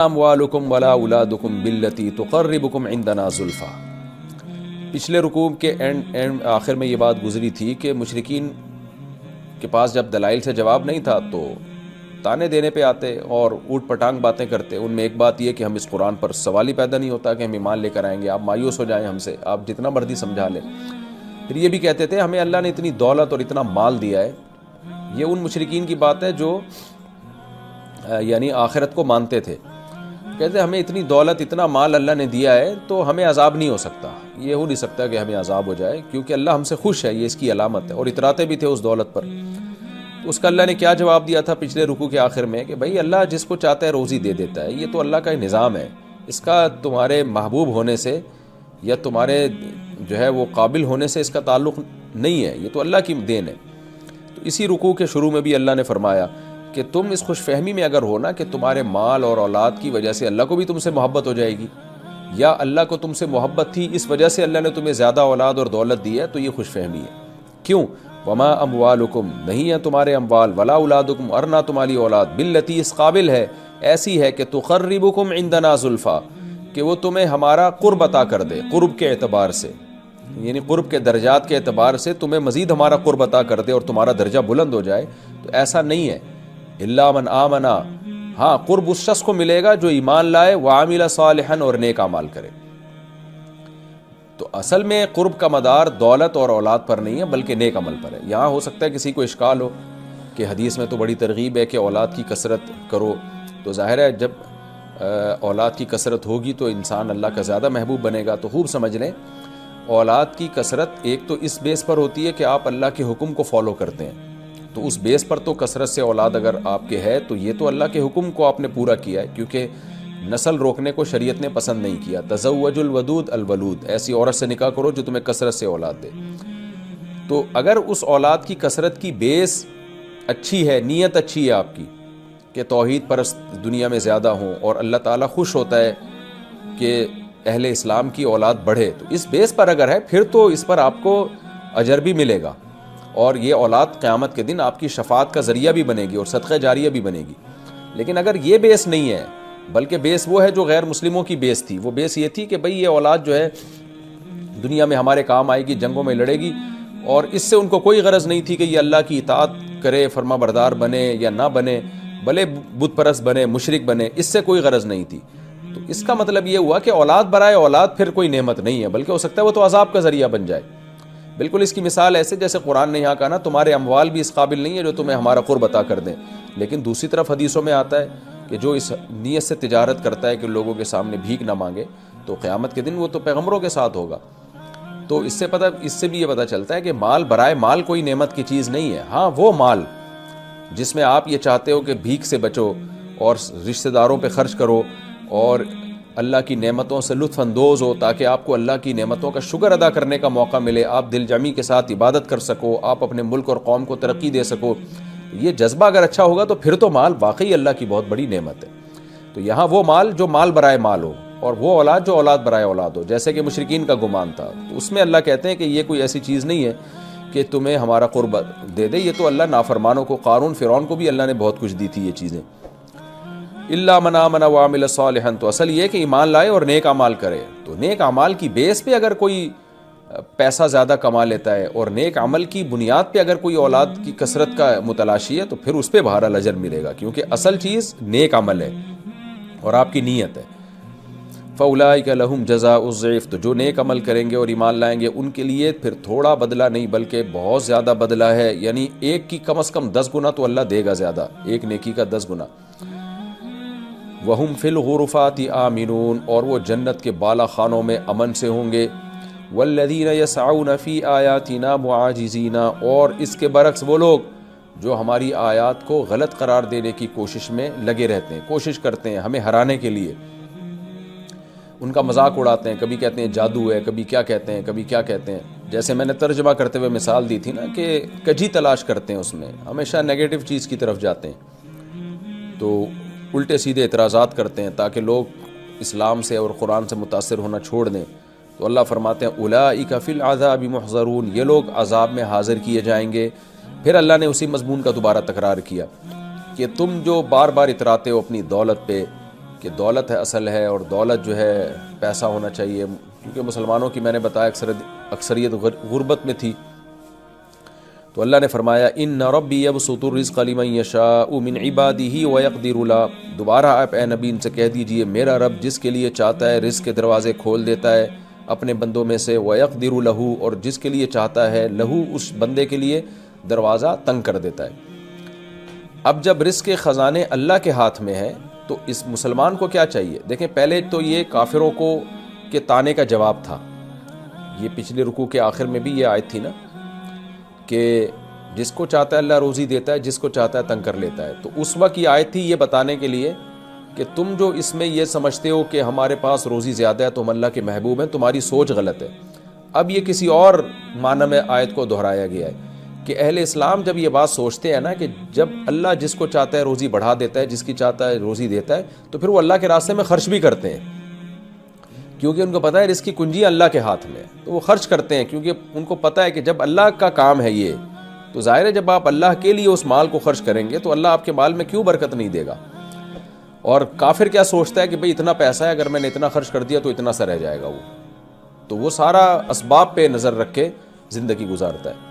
اموالکم ولا اولادکم باللتی تقربکم عندنا زلفا۔ پچھلے رکوع کے آخر میں یہ بات گزری تھی کہ مشرکین کے پاس جب دلائل سے جواب نہیں تھا تو تانے دینے پہ آتے اور اوٹ پٹانگ باتیں کرتے۔ ان میں ایک بات یہ کہ ہم اس قرآن پر سوال ہی پیدا نہیں ہوتا کہ ہم ایمان لے کر آئیں گے، آپ مایوس ہو جائیں ہم سے، آپ جتنا مرضی سمجھا لیں۔ پھر یہ بھی کہتے تھے ہمیں اللہ نے اتنی دولت اور اتنا مال دیا ہے۔ یہ ان مشرکین کی بات ہے جو یعنی آخرت کو مانتے تھے۔ کہتے ہمیں اتنی دولت اتنا مال اللہ نے دیا ہے تو ہمیں عذاب نہیں ہو سکتا، یہ ہو نہیں سکتا کہ ہمیں عذاب ہو جائے کیونکہ اللہ ہم سے خوش ہے، یہ اس کی علامت ہے، اور اتراتے بھی تھے اس دولت پر۔ تو اس کا اللہ نے کیا جواب دیا تھا پچھلے رکوع کے آخر میں کہ بھائی اللہ جس کو چاہتا ہے روزی دے دیتا ہے، یہ تو اللہ کا نظام ہے، اس کا تمہارے محبوب ہونے سے یا تمہارے جو ہے وہ قابل ہونے سے اس کا تعلق نہیں ہے، یہ تو اللہ کی دین ہے۔ تو اسی رکوع کے شروع میں بھی اللہ نے فرمایا کہ تم اس خوش فہمی میں اگر ہو نا کہ تمہارے مال اور اولاد کی وجہ سے اللہ کو بھی تم سے محبت ہو جائے گی، یا اللہ کو تم سے محبت تھی اس وجہ سے اللہ نے تمہیں زیادہ اولاد اور دولت دی ہے، تو یہ خوش فہمی ہے۔ کیوں؟ وما اموالکم، نہیں ہے تمہارے اموال، ولا اولادکم، اور نہ تمہاری اولاد، باللتی، اس قابل ہے، ایسی ہے کہ تقربکم عندنا زلفا، کہ وہ تمہیں ہمارا قرب عطا کر دے، قرب کے اعتبار سے، یعنی قرب کے درجات کے اعتبار سے تمہیں مزید ہمارا قرب عطا کر دے اور تمہارا درجہ بلند ہو جائے۔ تو ایسا نہیں ہے، الا من آمنا، ہاں قرب اس شخص کو ملے گا جو ایمان لائے، وعمل صالحا، اور نیک اعمال کرے۔ تو اصل میں قرب کا مدار دولت اور اولاد پر نہیں ہے بلکہ نیک عمل پر ہے۔ یہاں ہو سکتا ہے کسی کو اشکال ہو کہ حدیث میں تو بڑی ترغیب ہے کہ اولاد کی کثرت کرو، تو ظاہر ہے جب اولاد کی کثرت ہوگی تو انسان اللہ کا زیادہ محبوب بنے گا۔ تو خوب سمجھ لیں، اولاد کی کثرت ایک تو اس بیس پر ہوتی ہے کہ آپ اللہ کے حکم کو فالو کرتے ہیں، تو اس بیس پر تو کثرت سے اولاد اگر آپ کے ہے تو یہ تو اللہ کے حکم کو آپ نے پورا کیا ہے، کیونکہ نسل روکنے کو شریعت نے پسند نہیں کیا۔ تزوج الودود الولود، ایسی عورت سے نکاح کرو جو تمہیں کثرت سے اولاد دے۔ تو اگر اس اولاد کی کثرت کی بیس اچھی ہے، نیت اچھی ہے آپ کی کہ توحید پرست دنیا میں زیادہ ہوں اور اللہ تعالیٰ خوش ہوتا ہے کہ اہل اسلام کی اولاد بڑھے، تو اس بیس پر اگر ہے پھر تو اس پر آپ کو اجر بھی ملے گا، اور یہ اولاد قیامت کے دن آپ کی شفاعت کا ذریعہ بھی بنے گی اور صدقہ جاریہ بھی بنے گی۔ لیکن اگر یہ بیس نہیں ہے، بلکہ بیس وہ ہے جو غیر مسلموں کی بیس تھی، وہ بیس یہ تھی کہ بھئی یہ اولاد جو ہے دنیا میں ہمارے کام آئے گی، جنگوں میں لڑے گی، اور اس سے ان کو کوئی غرض نہیں تھی کہ یہ اللہ کی اطاعت کرے، فرما بردار بنے یا نہ بنے، بھلے بت پرست بنے، مشرک بنے، اس سے کوئی غرض نہیں تھی۔ تو اس کا مطلب یہ ہوا کہ اولاد برائے اولاد پھر کوئی نعمت نہیں ہے، بلکہ ہو سکتا ہے وہ تو عذاب کا ذریعہ بن جائے۔ بالکل اس کی مثال ایسے جیسے قرآن نے یہاں کہا نا تمہارے اموال بھی اس قابل نہیں ہے جو تمہیں ہمارا قرب عطا کر دیں، لیکن دوسری طرف حدیثوں میں آتا ہے کہ جو اس نیت سے تجارت کرتا ہے کہ لوگوں کے سامنے بھیک نہ مانگے، تو قیامت کے دن وہ تو پیغمبروں کے ساتھ ہوگا۔ تو اس سے بھی یہ پتہ چلتا ہے کہ مال برائے مال کوئی نعمت کی چیز نہیں ہے۔ ہاں وہ مال جس میں آپ یہ چاہتے ہو کہ بھیک سے بچو اور رشتہ داروں پہ خرچ کرو اور اللہ کی نعمتوں سے لطف اندوز ہو تاکہ آپ کو اللہ کی نعمتوں کا شکر ادا کرنے کا موقع ملے، آپ دل جمعی کے ساتھ عبادت کر سکو، آپ اپنے ملک اور قوم کو ترقی دے سکو، یہ جذبہ اگر اچھا ہوگا تو پھر تو مال واقعی اللہ کی بہت بڑی نعمت ہے۔ تو یہاں وہ مال جو مال برائے مال ہو، اور وہ اولاد جو اولاد برائے اولاد ہو، جیسے کہ مشرکین کا گمان تھا، تو اس میں اللہ کہتے ہیں کہ یہ کوئی ایسی چیز نہیں ہے کہ تمہیں ہمارا قرب دے دے، یہ تو اللہ نافرمانوں کو، قارون فرعون کو بھی اللہ نے بہت کچھ دی تھی یہ چیزیں۔ الا من آمن وعمل صالحا، تو اصل یہ کہ ایمان لائے اور نیک اعمال کرے۔ تو نیک اعمال کی بیس پہ اگر کوئی پیسہ زیادہ کما لیتا ہے اور نیک عمل کی بنیاد پہ اگر کوئی اولاد کی کثرت کا متلاشی ہے تو پھر اس پہ بہرحال اجر ملے گا، کیونکہ اصل چیز نیک عمل ہے اور آپ کی نیت ہے۔ فاولئک لہم جزاء الضعف، تو جو نیک عمل کریں گے اور ایمان لائیں گے ان کے لیے پھر تھوڑا بدلہ نہیں بلکہ بہت زیادہ بدلہ ہے، یعنی ایک کی کم از کم 10 گنا تو اللہ دے گا زیادہ، ایک نیکی کا 10 گنا۔ وَهُمْ فِي الْغُرُفَاتِ آمِنُونَ، اور وہ جنت کے بالا خانوں میں امن سے ہوں گے۔ وَالَّذِينَ يَسْعَوْنَ فِي آيَاتِنَا مُعَاجِزِينَ، اور اس کے برعکس وہ لوگ جو ہماری آیات کو غلط قرار دینے کی کوشش میں لگے رہتے ہیں، کوشش کرتے ہیں ہمیں ہرانے کے لیے، ان کا مذاق اڑاتے ہیں، کبھی کہتے ہیں جادو ہے، کبھی کیا کہتے ہیں، کبھی کیا کہتے ہیں۔ جیسے میں نے ترجمہ کرتے ہوئے مثال دی تھی نا کہ کجی تلاش کرتے ہیں، اس میں ہمیشہ نیگیٹو چیز کی طرف جاتے ہیں، تو الٹے سیدھے اعتراضات کرتے ہیں تاکہ لوگ اسلام سے اور قرآن سے متاثر ہونا چھوڑ دیں۔ تو اللہ فرماتے ہیں اولئک فی العذاب محضرون، یہ لوگ عذاب میں حاضر کیے جائیں گے۔ پھر اللہ نے اسی مضمون کا دوبارہ تکرار کیا کہ تم جو بار بار اتراتے ہو اپنی دولت پہ کہ دولت ہے اصل ہے اور دولت جو ہے پیسہ ہونا چاہیے، کیونکہ مسلمانوں کی میں نے بتایا اکثریت غربت میں تھی. تو اللہ نے فرمایا ان ربی یبسط الرزق لمن یشاء من عباده ویقدر له. دوبارہ آپ اے نبی ان سے کہہ دیجئے میرا رب جس کے لیے چاہتا ہے رزق کے دروازے کھول دیتا ہے اپنے بندوں میں سے، ویقدر له، اور جس کے لیے چاہتا ہے لہو اس بندے کے لیے دروازہ تنگ کر دیتا ہے. اب جب رزق کے خزانے اللہ کے ہاتھ میں ہیں تو اس مسلمان کو کیا چاہیے؟ دیکھیں پہلے تو یہ کافروں کو کے تانے کا جواب تھا. یہ پچھلے رکوع کے آخر میں بھی یہ آیت تھی نا کہ جس کو چاہتا ہے اللہ روزی دیتا ہے، جس کو چاہتا ہے تنگ کر لیتا ہے. تو اس وقت یہ آیت تھی یہ بتانے کے لیے کہ تم جو اس میں یہ سمجھتے ہو کہ ہمارے پاس روزی زیادہ ہے تو ہم اللہ کے محبوب ہیں، تمہاری سوچ غلط ہے. اب یہ کسی اور معنی میں آیت کو دہرایا گیا ہے کہ اہل اسلام جب یہ بات سوچتے ہیں نا کہ جب اللہ جس کو چاہتا ہے روزی بڑھا دیتا ہے، جس کی چاہتا ہے روزی دیتا ہے، تو پھر وہ اللہ کے راستے میں خرچ بھی کرتے ہیں، کیونکہ ان کو پتہ ہے رزق کی کنجی اللہ کے ہاتھ میں ہے. تو وہ خرچ کرتے ہیں کیونکہ ان کو پتہ ہے کہ جب اللہ کا کام ہے یہ، تو ظاہر ہے جب آپ اللہ کے لیے اس مال کو خرچ کریں گے تو اللہ آپ کے مال میں کیوں برکت نہیں دے گا. اور کافر کیا سوچتا ہے کہ بھئی اتنا پیسہ ہے، اگر میں نے اتنا خرچ کر دیا تو اتنا سا رہ جائے گا. وہ تو وہ سارا اسباب پہ نظر رکھ کے زندگی گزارتا ہے.